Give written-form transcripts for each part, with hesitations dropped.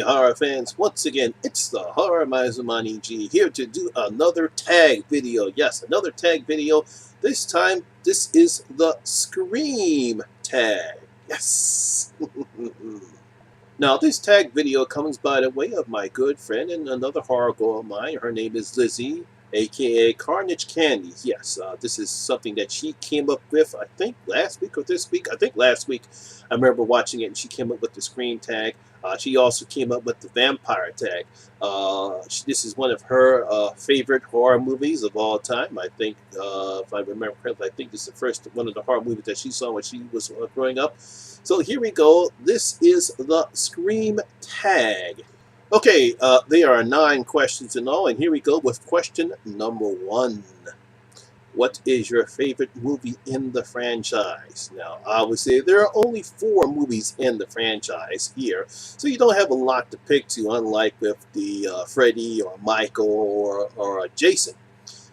horror fans, once again, it's the Horror Miser Monty G here to do another tag video. Yes, another tag video. This time, this is the Scream tag. Yes. Now, this tag video comes by the way of my good friend and another horror girl of mine. Her name is Lizzie, aka CarnageCandyy. Yes, this is something that she came up with, I think, last week or this week. I think last week. I remember watching it, and she came up with the Scream tag. She also came up with the vampire tag. This is one of her favorite horror movies of all time. I think, if I remember correctly, I think this is the first one of the horror movies that she saw when she was growing up. So here we go. This is the Scream tag. Okay, there are 9 questions in all, and here we go with question number 1. What is your favorite movie in the franchise? Now, obviously, there are only 4 movies in the franchise here, so you don't have a lot to pick to, unlike with the Freddy or Michael or Jason.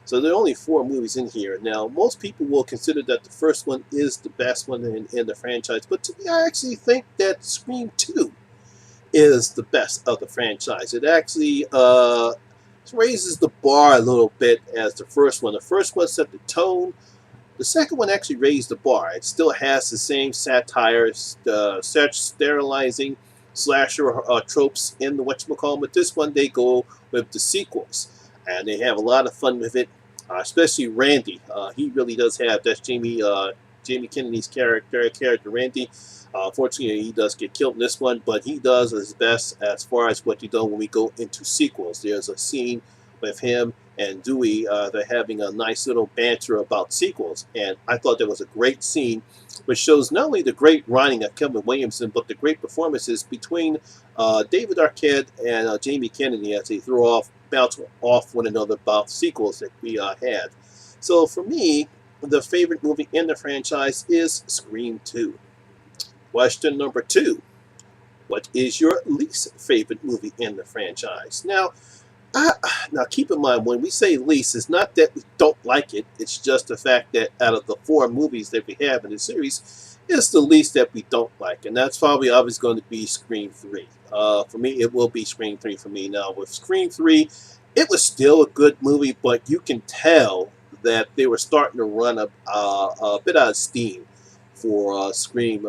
So there are only 4 movies in here. Now, most people will consider that the first one is the best one in the franchise, but to me, I actually think that Scream 2 is the best of the franchise. It actually raises the bar a little bit as the first one. The first one set the tone. The second one actually raised the bar. It still has the same satire, such sterilizing slasher tropes in the whatchamacallit, but this one they go with the sequels. And they have a lot of fun with it, especially Randy. He really does have, that's Jamie Kennedy's character Randy. Fortunately, he does get killed in this one, but he does his best as far as what you know when we go into sequels. There's a scene with him and Dewey. They're having a nice little banter about sequels, and I thought that was a great scene, which shows not only the great writing of Kevin Williamson, but the great performances between David Arquette and Jamie Kennedy as they bounce off one another about sequels that we had. So for me, the favorite movie in the franchise is Scream 2. Question number 2. What is your least favorite movie in the franchise? Now keep in mind, when we say least, it's not that we don't like it. It's just the fact that out of the 4 movies that we have in the series, it's the least that we don't like. And that's probably always going to be Scream 3. For me, it will be Scream 3 for me. Now, with Scream 3, it was still a good movie, but you can tell that they were starting to run a bit out of steam for Scream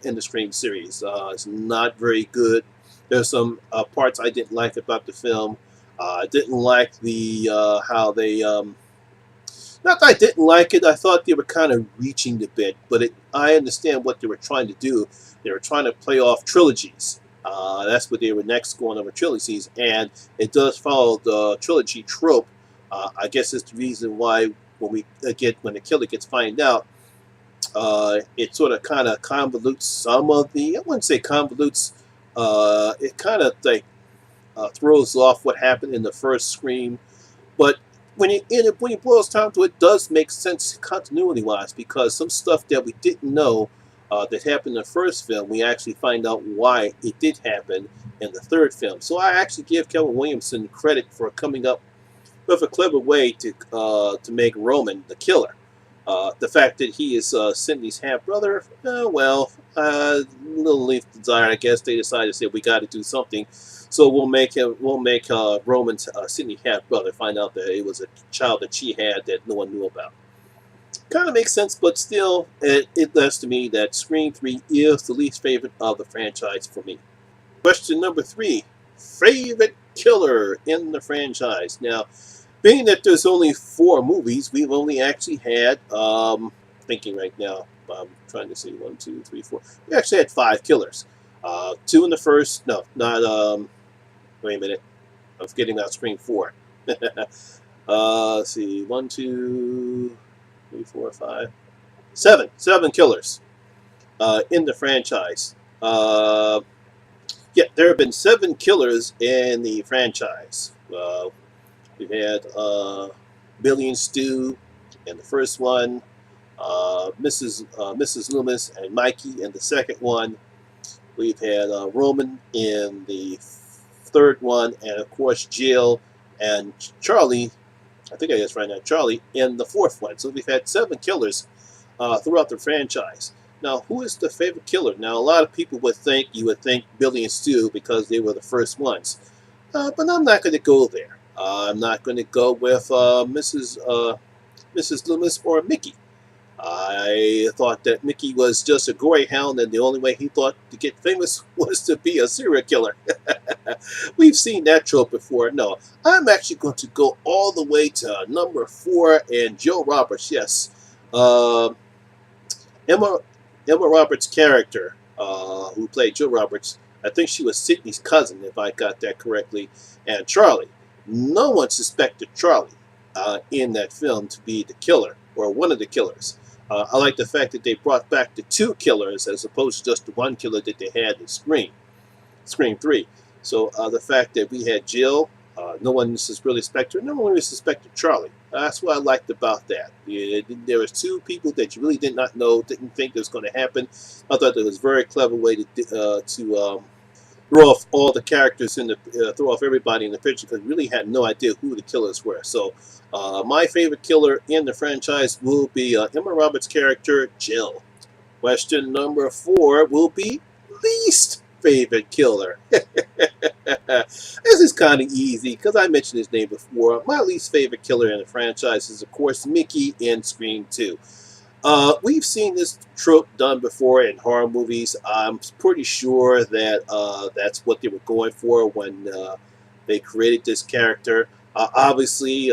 in the Scream series. It's not very good. There's some parts I didn't like about the film. I didn't like the how they not that I didn't like it. I thought they were kind of reaching a bit, but I understand what they were trying to do. They were trying to play off trilogies. That's what they were next going over trilogies, and it does follow the trilogy trope. I guess it's the reason why when the killer gets found out, it sort of kind of convolutes some of the, I wouldn't say convolutes, it kind of like throws off what happened in the first Scream, but when it boils down to it, does make sense continuity wise, because some stuff that we didn't know that happened in the first film, we actually find out why it did happen in the third film. So I actually give Kevin Williamson credit for coming up with a clever way to make Roman the killer. The fact that he is Cindy's half-brother, well, little leaf desire, I guess they decided to say we got to do something, so we'll make Roman Cindy half-brother. Find out that it was a child that she had that no one knew about. Kind of makes sense, but still, it does to me that Scream 3 is the least favorite of the franchise for me. Question number 3: favorite killer in the franchise. Now, being that there's only 4 movies, we've only actually had, thinking right now, I'm trying to see, 1, 2, 3, 4. We actually had 5 killers. 2 in the first, no, not, wait a minute. I'm forgetting about Scream 4. Let's see, 1, 2, 3, 4, 5, 7. 7 killers in the franchise. Yeah, there have been 7 killers in the franchise. We've had Billy and Stu in the first one, Mrs. Loomis and Mikey in the second one. We've had Roman in the third one, and of course Jill and Charlie, I think I guess right now, Charlie in the fourth one. So we've had 7 killers throughout the franchise. Now, who is the favorite killer? Now, a lot of people would think Billy and Stu because they were the first ones, but I'm not going to go there. I'm not going to go with Mrs. Loomis or Mickey. I thought that Mickey was just a gory hound, and the only way he thought to get famous was to be a serial killer. We've seen that trope before. No, I'm actually going to go all the way to number 4 and Joe Roberts. Yes, uh, Emma Emma Roberts' character, who played Joe Roberts. I think she was Sidney's cousin, if I got that correctly, and Charlie. No one suspected Charlie in that film to be the killer or one of the killers. I like the fact that they brought back the 2 killers as opposed to just the 1 killer that they had in Scream 3. So the fact that we had Jill, no one really suspected her, no one really suspected Charlie. That's what I liked about that. There was 2 people that you really did not know, didn't think it was going to happen. I thought that was a very clever way to throw off all the characters in the throw off everybody in the picture because we really had no idea who the killers were. So my favorite killer in the franchise will be Emma Roberts' character Jill. Question number 4 will be least favorite killer. This is kind of easy because I mentioned his name before. My least favorite killer in the franchise is, of course, Mickey in Scream 2. We've seen this trope done before in horror movies. I'm pretty sure that that's what they were going for when they created this character. Obviously,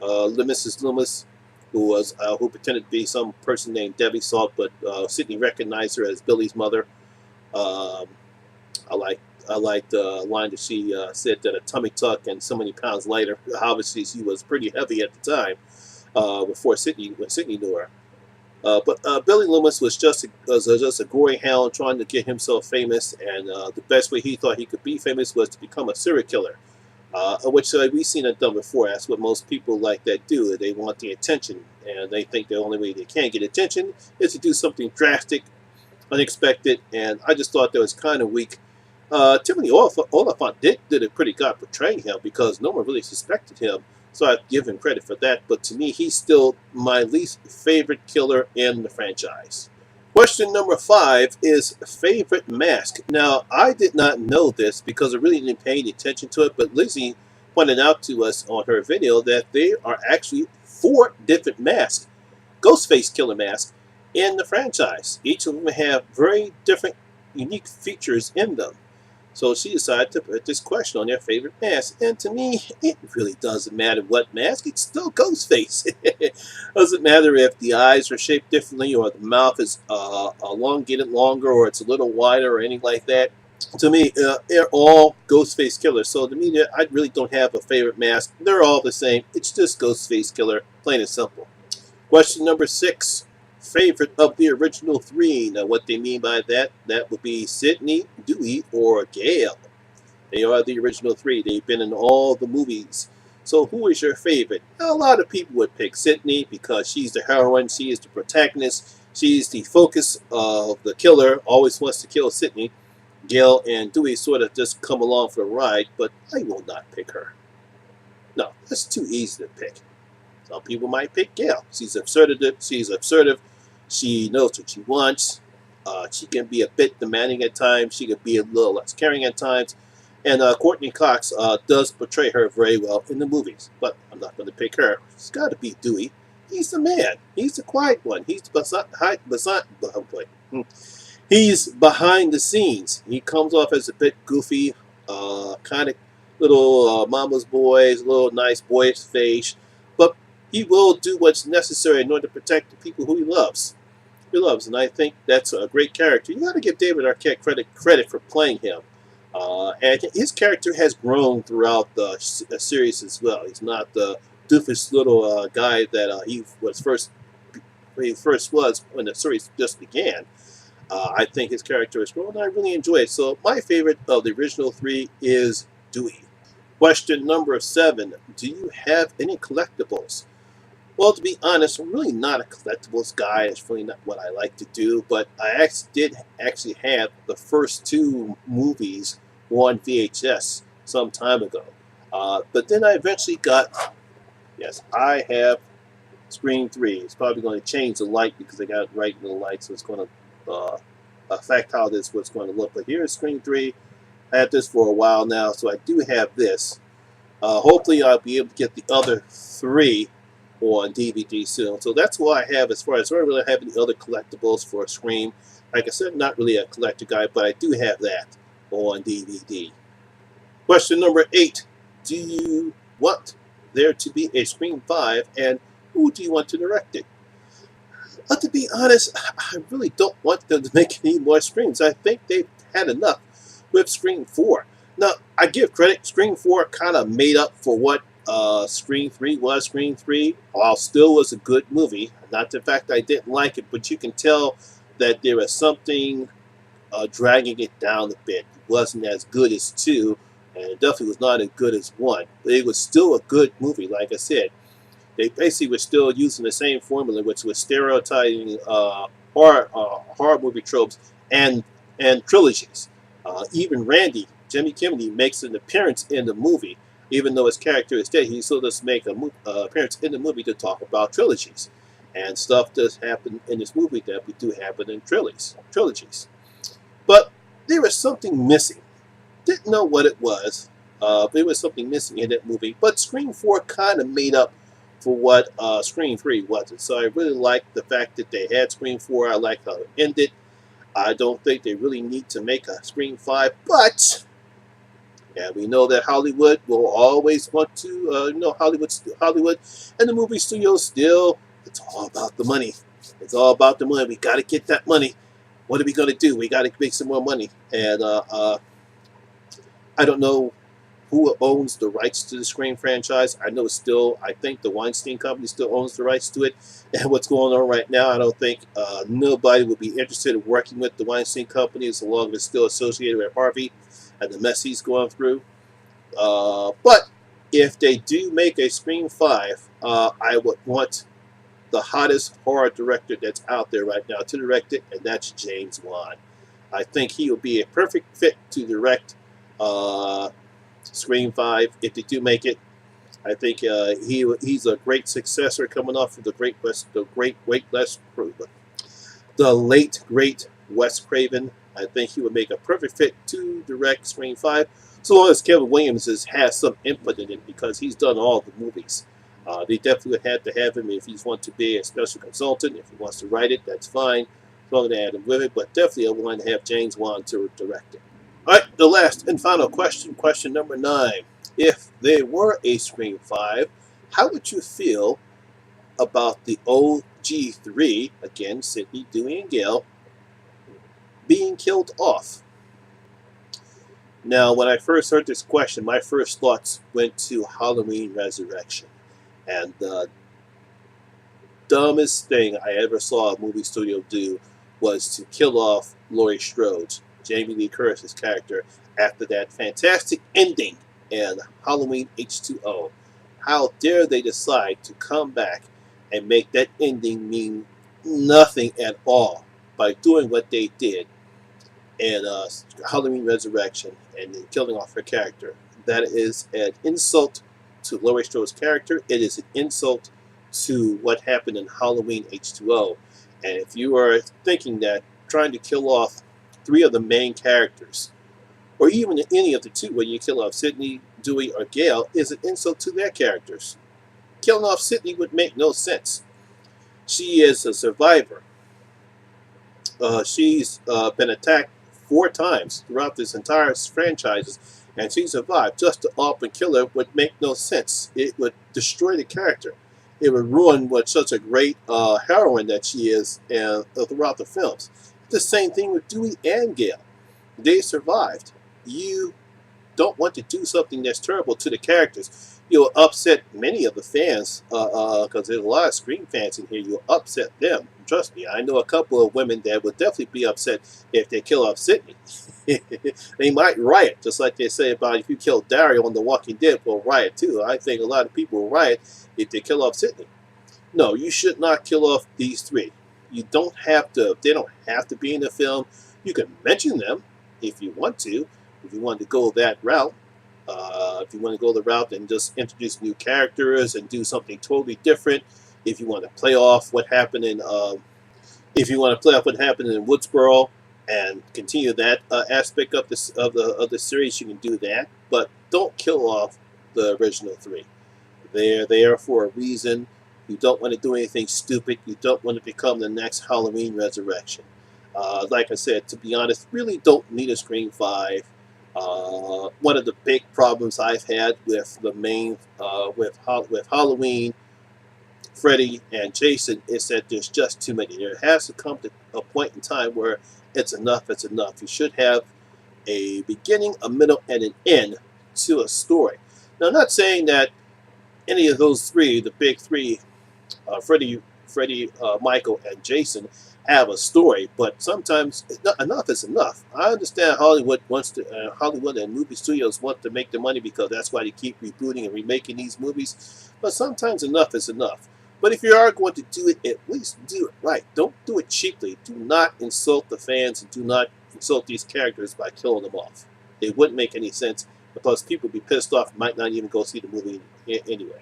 Mrs. Loomis, who pretended to be some person named Debbie Salt, but Sidney recognized her as Billy's mother. Um, I like the line that she said that a tummy tuck and so many pounds later. Obviously, she was pretty heavy at the time when Sidney knew her. But Billy Loomis was just a gory hound trying to get himself famous, and the best way he thought he could be famous was to become a serial killer, which we've seen it done before. That's what most people like that do. They want the attention, and they think the only way they can get attention is to do something drastic, unexpected, and I just thought that was kind of weak. Timothy Oliphant did a pretty good portraying him because no one really suspected him, so I give him credit for that. But to me, he's still my least favorite killer in the franchise. Question number 5 is favorite mask. Now, I did not know this because I really didn't pay any attention to it, but Lizzie pointed out to us on her video that there are actually 4 different masks, Ghostface killer masks, in the franchise. Each of them have very different, unique features in them. So she decided to put this question on their favorite mask. And to me, it really doesn't matter what mask. It's still Ghostface. It doesn't matter if the eyes are shaped differently or the mouth is elongated longer or it's a little wider or anything like that. To me, they're all Ghostface killers. So to me, I really don't have a favorite mask. They're all the same. It's just Ghostface killer, plain and simple. Question number 6. Favorite of the original 3. Now, what they mean by that would be Sidney, Dewey, or Gale. They are the original 3. They've been in all the movies. So, who is your favorite? Now, a lot of people would pick Sidney because she's the heroine, she is the protagonist, she's the focus of the killer, always wants to kill Sidney. Gale and Dewey sort of just come along for the ride, but I will not pick her. No, that's too easy to pick. Some people might pick Gale. She's assertive. She knows what she wants. She can be a bit demanding at times. She can be a little less caring at times. And Courtney Cox does portray her very well in the movies. But I'm not going to pick her. It's got to be Dewey. He's the man. He's the quiet one. He's he's behind the scenes. He comes off as a bit goofy, kind of little mama's boy, little nice boyish face. But he will do what's necessary in order to protect the people who he loves. And I think that's a great character. You got to give David Arquette credit for playing him. And his character has grown throughout the series as well. He's not the doofus little guy that he first was when the series just began. I think his character has grown, and I really enjoy it. So my favorite of the original 3 is Dewey. Question number 7. Do you have any collectibles? Well, to be honest, I'm really not a collectibles guy. It's really not what I like to do. But I did actually have the first 2 movies on VHS some time ago. But then I eventually got, yes, I have Screen 3. It's probably going to change the light because they got it right in the light, so it's going to affect how this was going to look. But here's Screen 3. I had this for a while now, so I do have this. Hopefully I'll be able to get the other 3 on DVD soon. So that's what I have as far as I don't really have any other collectibles for Scream. Like I said, not really a collector guy, but I do have that on DVD. Question number 8. Do you want there to be a Scream 5, and who do you want to direct it? To be honest, I really don't want them to make any more Screams. I think they've had enough with Scream 4. Now, I give credit, Scream 4 kind of made up for what Scream 3 was. Scream 3, while still was a good movie, not the fact I didn't like it, but you can tell that there was something dragging it down a bit. It wasn't as good as 2, and it definitely was not as good as 1. But it was still a good movie, like I said. They basically were still using the same formula, which was stereotyping horror movie tropes and trilogies. Even Randy, Jimmy Kimney, makes an appearance in the movie. Even though his character is dead, he still does make an appearance in the movie to talk about trilogies. And stuff does happen in this movie that we do happen in trilogies. But there was something missing. Didn't know what it was. There was something missing in that movie. But Scream 4 kind of made up for what Scream 3 wasn't. So I really like the fact that they had Scream 4. I like how it ended. I don't think they really need to make a Scream 5, but yeah, we know that Hollywood will always want to, Hollywood and the movie studios still, it's all about the money. It's all about the money. We got to get that money. What are we going to do? We got to make some more money. And I don't know who owns the rights to the Scream franchise. I know I think the Weinstein Company still owns the rights to it. And what's going on right now, I don't think nobody would be interested in working with the Weinstein Company as long as it's still associated with Harvey and the mess he's going through. But if they do make a Scream 5, I would want the hottest horror director that's out there right now to direct it, and that's James Wan. I think he would be a perfect fit to direct Scream 5 if they do make it. I think he's a great successor coming off of the late great Wes Craven. I think he would make a perfect fit to direct Scream 5, so long as Kevin Williams has some input in it because he's done all the movies. They definitely had to have him if he wants to be a special consultant. If he wants to write it, that's fine. As long as they add him with it, but definitely I want to have James Wan to direct it. All right, the last and final question number 9. If there were a Scream 5, how would you feel about the OG3, again, Sidney, Dewey, and Gale, being killed off? Now, when I first heard this question, my first thoughts went to Halloween Resurrection. And the dumbest thing I ever saw a movie studio do was to kill off Laurie Strode, Jamie Lee Curtis's character, after that fantastic ending in Halloween H2O. How dare they decide to come back and make that ending mean nothing at all by doing what they did in Halloween Resurrection and then killing off her character. That is an insult to Laurie Strode's character. It is an insult to what happened in Halloween H2O. And if you are thinking that trying to kill off 3 of the main characters, or even any of the 2, when you kill off Sidney, Dewey, or Gale, is an insult to their characters. Killing off Sidney would make no sense. She is a survivor. She's been attacked 4 times throughout this entire franchise, and she survived. Just to up and kill her would make no sense. It would destroy the character. It would ruin what such a great heroine that she is throughout the films. The same thing with Dewey and Gale. They survived. You don't want to do something that's terrible to the characters. You'll upset many of the fans, because there's a lot of Scream fans in here. You'll upset them. Trust me, I know a couple of women that would definitely be upset if they kill off Sidney. They might riot, just like they say about if you kill Daryl on The Walking Dead, will riot too. I think a lot of people will riot if they kill off Sidney. No, you should not kill off these 3. You don't have to. They don't have to be in the film. You can mention them if you want to. If you want to go that route. If you want to go the route and just introduce new characters and do something totally different, If you want to play off what happened in Woodsboro and continue that aspect of the series, you can do that. But don't kill off the original three. They're there for a reason. You don't want to do anything stupid. You don't want to become the next Halloween Resurrection. Like I said, to be honest, really don't need a Scream 5. One of the big problems I've had with the main with Halloween, Freddy, and Jason is that there's just too many. There has to come to a point in time where it's enough. It's enough. You should have a beginning, a middle, and an end to a story. Now, I'm not saying that any of those three, the big three, Freddy, Michael, and Jason, have a story, but sometimes enough is enough. I understand Hollywood Hollywood and movie studios want to make the money because that's why they keep rebooting and remaking these movies. But sometimes enough is enough. But if you are going to do it, at least do it right. Don't do it cheaply. Do not insult the fans and do not insult these characters by killing them off. It wouldn't make any sense because people would be pissed off, might not even go see the movie anyway.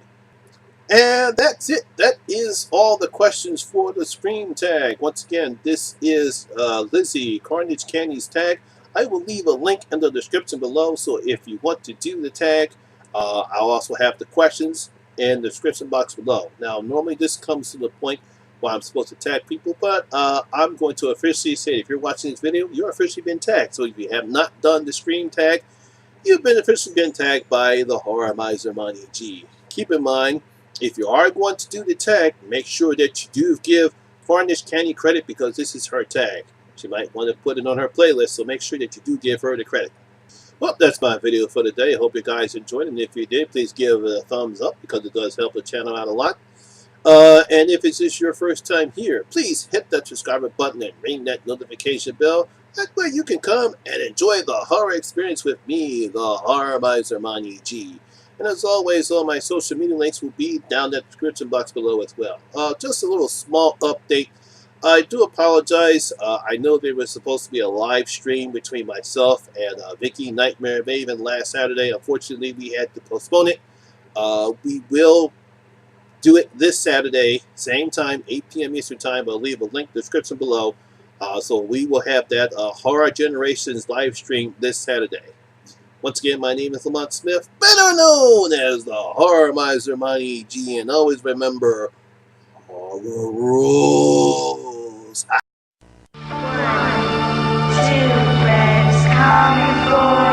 And that's it. That is all the questions for the Scream tag. Once again, this is Lizzie, CarnageCandy's tag. I will leave a link in the description below, so if you want to do the tag, I'll also have the questions in the description box below. Now, normally this comes to the point where I'm supposed to tag people, but I'm going to officially say, if you're watching this video, you're officially been tagged. So if you have not done the Scream tag, you've been officially been tagged by the Horror Miser Monty G. Keep in mind, if you are going to do the tag, make sure that you do give CarnageCandyy credit because this is her tag. She might want to put it on her playlist, so make sure that you do give her the credit. Well, that's my video for today. I hope you guys enjoyed it, and if you did, please give it a thumbs up because it does help the channel out a lot. And if it's just your first time here, please hit that subscribe button and ring that notification bell. That way you can come and enjoy the horror experience with me, the Horror Miser Monty G. And as always, all my social media links will be down in the description box below as well. Just a little small update. I do apologize. I know there was supposed to be a live stream between myself and Vicky Nightmare Maven last Saturday. Unfortunately, we had to postpone it. We will do it this Saturday, same time, 8 p.m. Eastern Time. I'll leave a link in the description below. So we will have that Horror Generations live stream this Saturday. Once again, my name is Lamont Smith, better known as the Horror Miser Monty G. And always remember, horror rules. 1, 2, let's coming for